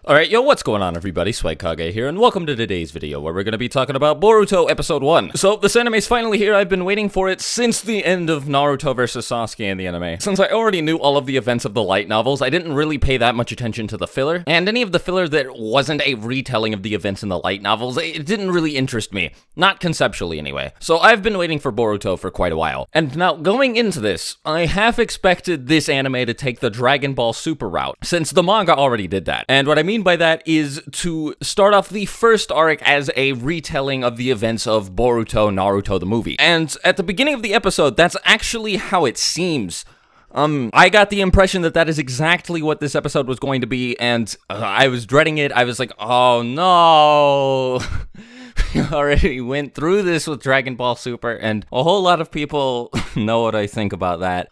Alright, yo, what's going on everybody? Swagkage here, and welcome to today's video, where we're gonna be talking about Boruto Episode 1. So, this anime's finally here. I've been waiting for it since the end of Naruto vs. Sasuke in the anime. Since I already knew all of the events of the light novels, I didn't really pay that much attention to the filler, and any of the filler that wasn't a retelling of the events in the light novels, it didn't really interest me. Not conceptually, anyway. So, I've been waiting for Boruto for quite a while. And now, going into this, I half expected this anime to take the Dragon Ball Super route, since the manga already did that. And what I mean by that is to start off the first arc as a retelling of the events of Boruto Naruto the movie. And at the beginning of the episode, that's actually how it seems. I got the impression that that is exactly what this episode was going to be, and I was dreading it. I was like, oh no. We already went through this with Dragon Ball Super, and a whole lot of people know what I think about that.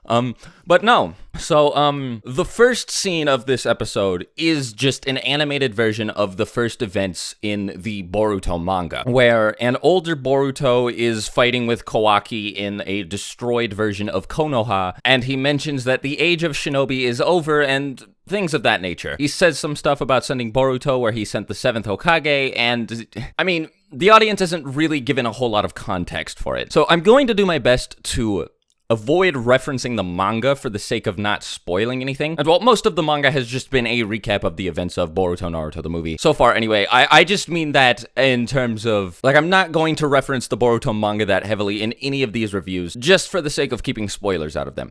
But no. So, the first scene of this episode is just an animated version of the first events in the Boruto manga, where an older Boruto is fighting with Kawaki in a destroyed version of Konoha, and he mentions that the age of shinobi is over and things of that nature. He says some stuff about sending Boruto where he sent the 7th Hokage, and, I mean, the audience isn't really given a whole lot of context for it. So I'm going to do my best to avoid referencing the manga for the sake of not spoiling anything. And while most of the manga has just been a recap of the events of Boruto Naruto the movie. So far, anyway, I just mean that in terms of, like, I'm not going to reference the Boruto manga that heavily in any of these reviews, just for the sake of keeping spoilers out of them.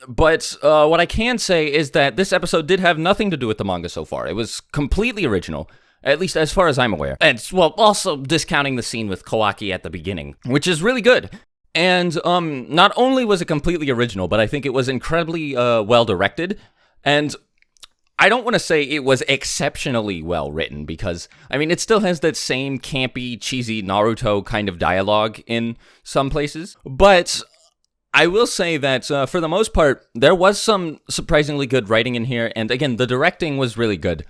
But what I can say is that this episode did have nothing to do with the manga so far. It was completely original. At least as far as I'm aware. And, well, also discounting the scene with Kawaki at the beginning, which is really good. And, not only was it completely original, but I think it was incredibly, well-directed. And I don't want to say it was exceptionally well-written, because, I mean, it still has that same campy, cheesy Naruto kind of dialogue in some places. But I will say that, for the most part, there was some surprisingly good writing in here. And, again, the directing was really good.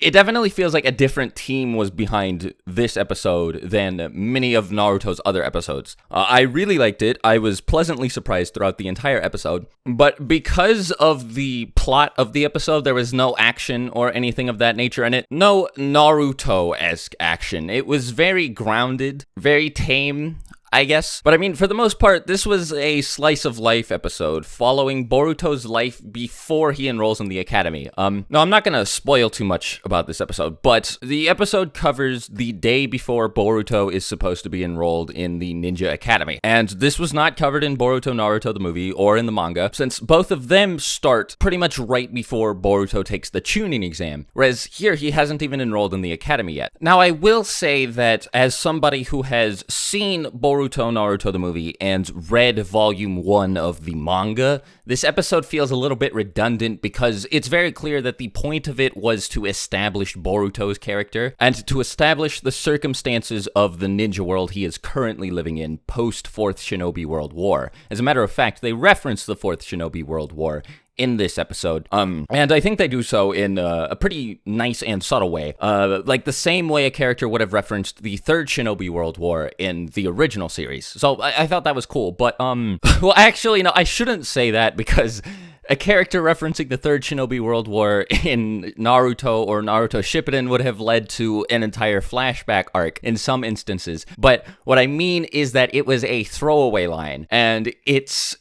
It definitely feels like a different team was behind this episode than many of Naruto's other episodes. I really liked it. I was pleasantly surprised throughout the entire episode. But because of the plot of the episode, there was no action or anything of that nature in it. No Naruto-esque action. It was very grounded, very tame, I guess. But I mean, for the most part, this was a slice of life episode following Boruto's life before he enrolls in the academy. No, I'm not gonna spoil too much about this episode, but the episode covers the day before Boruto is supposed to be enrolled in the Ninja Academy. And this was not covered in Boruto Naruto the movie or in the manga, since both of them start pretty much right before Boruto takes the Chunin exam, whereas here he hasn't even enrolled in the academy yet. Now, I will say that as somebody who has seen Boruto Naruto the movie and read volume 1 of the manga, this episode feels a little bit redundant because it's very clear that the point of it was to establish Boruto's character and to establish the circumstances of the ninja world he is currently living in post 4th Shinobi World War. As a matter of fact, they reference the 4th Shinobi World War in this episode, and I think they do so in a pretty nice and subtle way, like the same way a character would have referenced the 3rd Shinobi World War in the original series. So I thought that was cool, but, well, actually, no, I shouldn't say that, because a character referencing the 3rd Shinobi World War in Naruto or Naruto Shippuden would have led to an entire flashback arc in some instances. But what I mean is that it was a throwaway line, and it's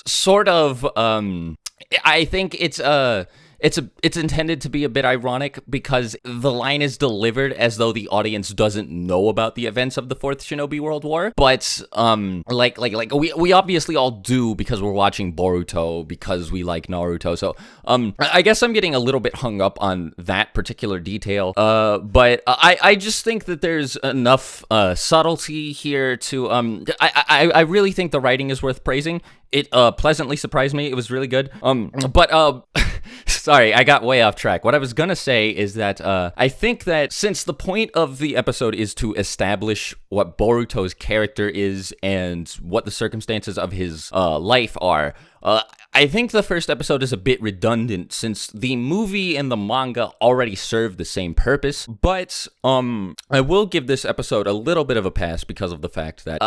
sort of, I think it's intended to be a bit ironic because the line is delivered as though the audience doesn't know about the events of the 4th Shinobi World War. But, we obviously all do because we're watching Boruto, because we like Naruto. So, I guess I'm getting a little bit hung up on that particular detail. But I just think that there's enough, subtlety here to, I really think the writing is worth praising. It, pleasantly surprised me. It was really good. Sorry, I got way off track. What I was gonna say is that I think that since the point of the episode is to establish what Boruto's character is and what the circumstances of his life are, I think the first episode is a bit redundant since the movie and the manga already serve the same purpose, but I will give this episode a little bit of a pass because of the fact that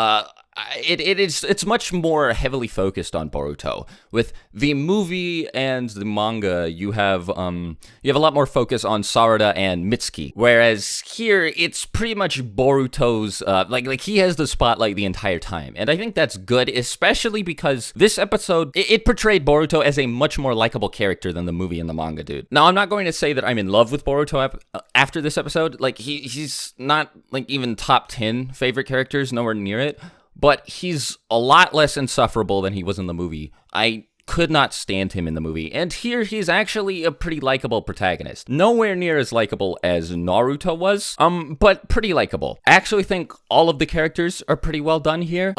it's much more heavily focused on Boruto. With the movie and the manga, you have a lot more focus on Sarada and Mitsuki, whereas here it's pretty much Boruto's like he has the spotlight the entire time, and I think that's good, especially because this episode it portrayed Boruto as a much more likable character than the movie and the manga, dude. Now, I'm not going to say that I'm in love with Boruto after this episode. Like he's not like even top 10 favorite characters, nowhere near it. But he's a lot less insufferable than he was in the movie. I could not stand him in the movie, and here he's actually a pretty likable protagonist. Nowhere near as likable as Naruto was, but pretty likable. I actually think all of the characters are pretty well done here.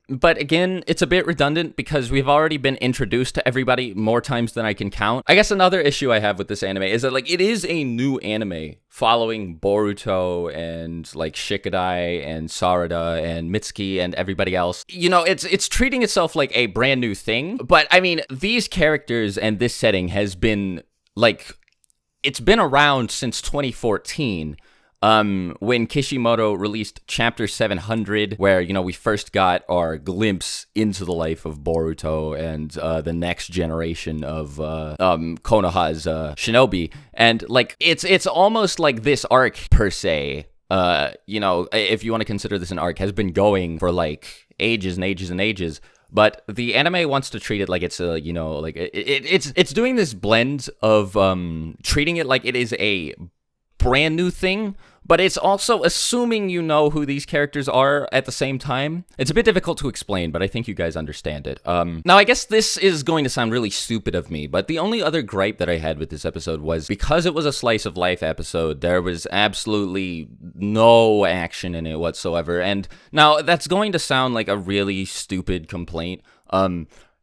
But again, it's a bit redundant because we've already been introduced to everybody more times than I can count. I guess another issue I have with this anime is that, like, it is a new anime following Boruto and, like, Shikadai and Sarada and Mitsuki and everybody else. You know, it's treating itself like a brand new thing, but I mean, these characters and this setting has been, like, it's been around since 2014, when Kishimoto released Chapter 700, where, you know, we first got our glimpse into the life of Boruto and the next generation of Konoha's shinobi. And, like, it's almost like this arc, per se, you know, if you want to consider this an arc, has been going for, like, ages and ages and ages. But the anime wants to treat it like it's a, you know, like it's doing this blend of treating it like it is a brand new thing, but it's also assuming you know who these characters are at the same time. It's a bit difficult to explain, but I think you guys understand it. Now, I guess this is going to sound really stupid of me, but the only other gripe that I had with this episode was because it was a slice of life episode, there was absolutely no action in it whatsoever. And now that's going to sound like a really stupid complaint.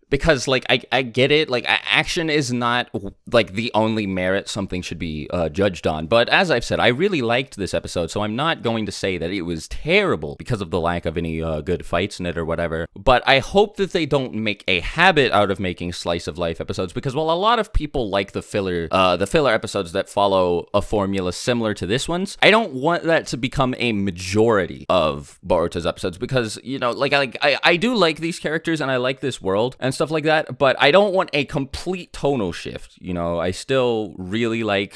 Because, like, I get it, like, action is not, like, the only merit something should be judged on, but as I've said, I really liked this episode, so I'm not going to say that it was terrible because of the lack of any good fights in it or whatever, but I hope that they don't make a habit out of making slice-of-life episodes, because while a lot of people like the filler episodes that follow a formula similar to this one's, I don't want that to become a majority of Boruto's episodes, because, you know, like, I do like these characters, and I like this world, and stuff like that, but I don't want a complete tonal shift. You know, I still really like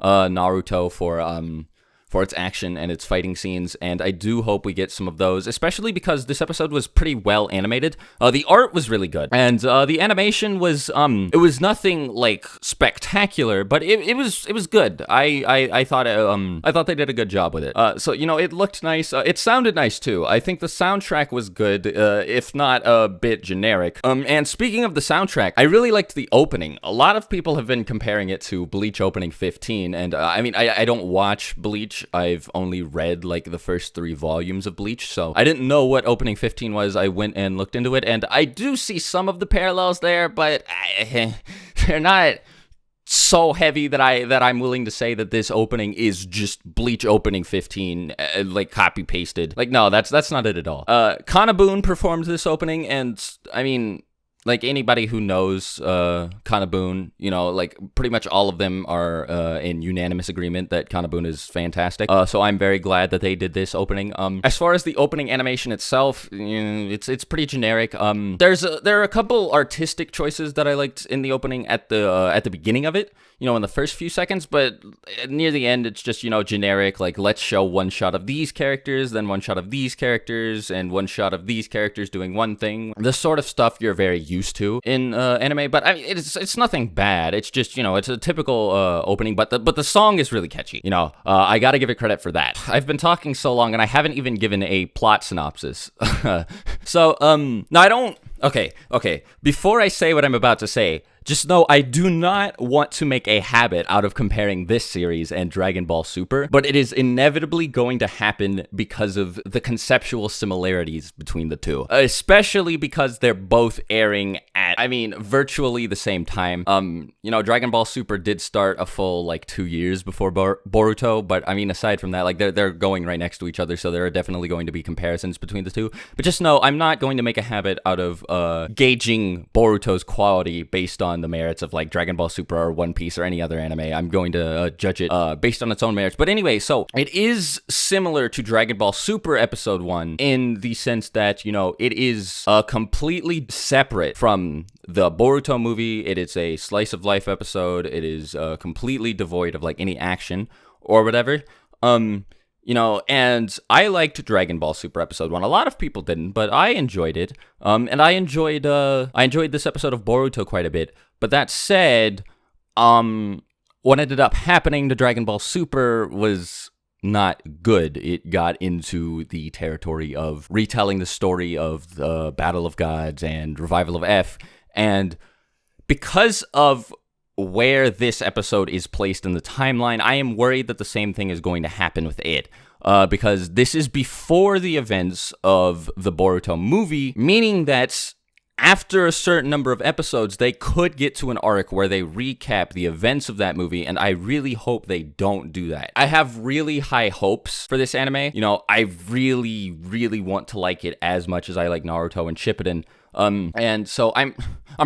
Naruto for its action and its fighting scenes, and I do hope we get some of those, especially because this episode was pretty well animated. The art was really good, and the animation was it was nothing like spectacular, but it was good. I thought they did a good job with it. So, you know, it looked nice. It sounded nice too. I think the soundtrack was good, if not a bit generic. And speaking of the soundtrack, I really liked the opening. A lot of people have been comparing it to Bleach opening 15, and I mean, I don't watch Bleach. I've only read, like, the first 3 volumes of Bleach, so I didn't know what opening 15 was. I went and looked into it, and I do see some of the parallels there, but they're not so heavy that I'm willing to say that this opening is just Bleach opening 15, like, copy pasted. Like, no, that's not it at all. Kanabun performed this opening, and I mean, like, anybody who knows Kanabun, you know, like, pretty much all of them are in unanimous agreement that Kanabun is fantastic. So I'm very glad that they did this opening. As far as the opening animation itself, you know, it's pretty generic. There are a couple artistic choices that I liked in the opening at the beginning of it, you know, in the first few seconds, but near the end, it's just, you know, generic, like, let's show one shot of these characters, then one shot of these characters, and one shot of these characters doing one thing. The sort of stuff you're very used to in anime, but I mean, it's nothing bad. It's just, you know, it's a typical opening, but the song is really catchy. You know, I gotta give it credit for that. I've been talking so long, and I haven't even given a plot synopsis. So, no, I don't... Okay, before I say what I'm about to say, just know I do not want to make a habit out of comparing this series and Dragon Ball Super, but it is inevitably going to happen because of the conceptual similarities between the two, especially because they're both airing at, I mean, virtually the same time. You know, Dragon Ball Super did start a full, like, 2 years before Boruto, but I mean, aside from that, like, they're going right next to each other, so there are definitely going to be comparisons between the two. But just know I'm not going to make a habit out of gauging Boruto's quality based on on the merits of like Dragon Ball Super or One Piece or any other anime. I'm going to judge it based on its own merits. But anyway, so it is similar to Dragon Ball Super Episode 1 in the sense that, you know, it is completely separate from the Boruto movie. It is a slice of life episode. It is completely devoid of like any action or whatever. You know, and I liked Dragon Ball Super Episode 1. A lot of people didn't, but I enjoyed it. And I enjoyed this episode of Boruto quite a bit. But that said, what ended up happening to Dragon Ball Super was not good. It got into the territory of retelling the story of the Battle of Gods and Revival of F. And because of where this episode is placed in the timeline, I am worried that the same thing is going to happen with it. Because this is before the events of the Boruto movie, meaning that after a certain number of episodes, they could get to an arc where they recap the events of that movie, and I really hope they don't do that. I have really high hopes for this anime. You know, I really, really want to like it as much as I like Naruto and Shippuden. And so I'm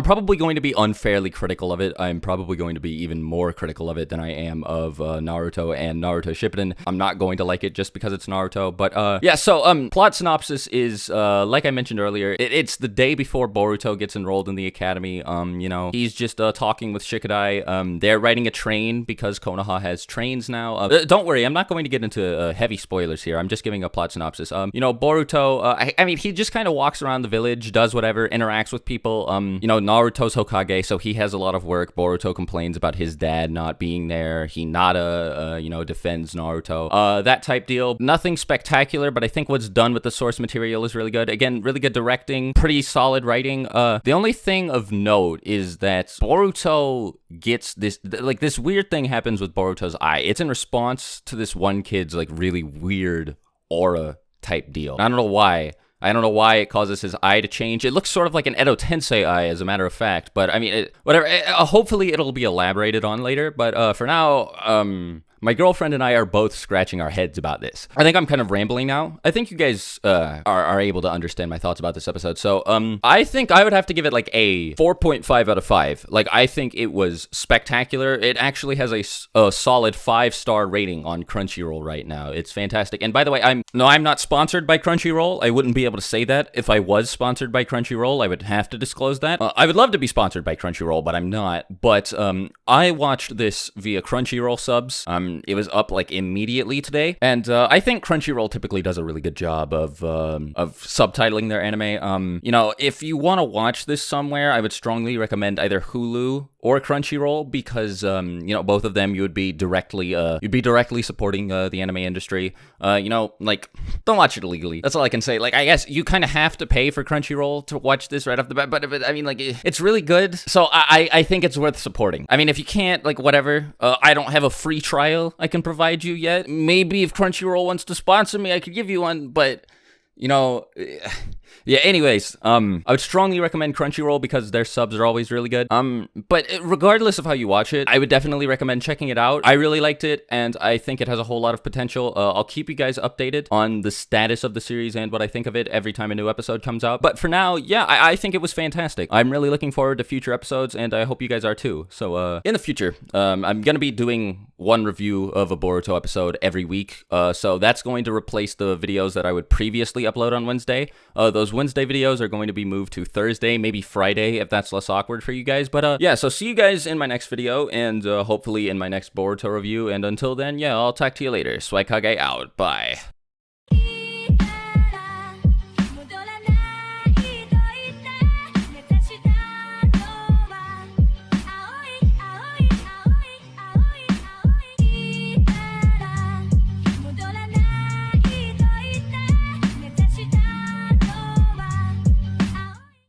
probably going to be unfairly critical of it. I'm probably going to be even more critical of it than I am of Naruto and Naruto Shippuden. I'm not going to like it just because it's Naruto. But yeah, so plot synopsis is like I mentioned earlier, it's the day before Boruto gets enrolled in the academy. You know, he's just talking with Shikadai. They're riding a train because Konoha has trains now. Don't worry, I'm not going to get into heavy spoilers here. I'm just giving a plot synopsis. You know, Boruto, I mean, he just kind of walks around the village, does whatever, interacts with people. You know, Naruto's Hokage, so he has a lot of work. Boruto complains about his dad not being there. Hinata, you know, defends Naruto. That type deal. Nothing spectacular, but I think what's done with the source material is really good. Again, really good directing, pretty solid writing. The only thing of note is that Boruto gets this, like, this weird thing happens with Boruto's eye. It's in response to this one kid's, like, really weird aura type deal. I don't know why. I don't know why it causes his eye to change. It looks sort of like an Edo Tensei eye, as a matter of fact. But, I mean, whatever. Hopefully it'll be elaborated on later. But for now, my girlfriend and I are both scratching our heads about this. I think I'm kind of rambling now. I think you guys are able to understand my thoughts about this episode. So, I think I would have to give it like a 4.5 out of 5. Like, I think it was spectacular. It actually has a solid 5-star rating on Crunchyroll right now. It's fantastic. And by the way, I'm not sponsored by Crunchyroll. I wouldn't be able to say that. If I was sponsored by Crunchyroll, I would have to disclose that. I would love to be sponsored by Crunchyroll, but I'm not. But I watched this via Crunchyroll subs. It was up like immediately today, and I think Crunchyroll typically does a really good job of subtitling their anime. You know, if you want to watch this somewhere, I would strongly recommend either Hulu or Crunchyroll, because you know, both of them you'd be directly supporting the anime industry. You know, like, don't watch it illegally. That's all I can say. Like, I guess you kind of have to pay for Crunchyroll to watch this right off the bat, but I mean, like, it's really good, so I think it's worth supporting. I mean, if you can't, like, whatever. I don't have a free trial I can provide you yet. Maybe if Crunchyroll wants to sponsor me, I could give you one, but, you know, yeah, anyways, I would strongly recommend Crunchyroll because their subs are always really good. But regardless of how you watch it, I would definitely recommend checking it out. I really liked it, and I think it has a whole lot of potential. I'll keep you guys updated on the status of the series and what I think of it every time a new episode comes out. But for now, yeah, I think it was fantastic. I'm really looking forward to future episodes, and I hope you guys are too. So, in the future, I'm gonna be doing one review of a Boruto episode every week. So that's going to replace the videos that I would previously upload on Wednesday. Those Wednesday videos are going to be moved to Thursday, maybe Friday, if that's less awkward for you guys. But yeah, so see you guys in my next video, and hopefully in my next Boruto review. And until then, yeah, I'll talk to you later. Swagkage out. Bye.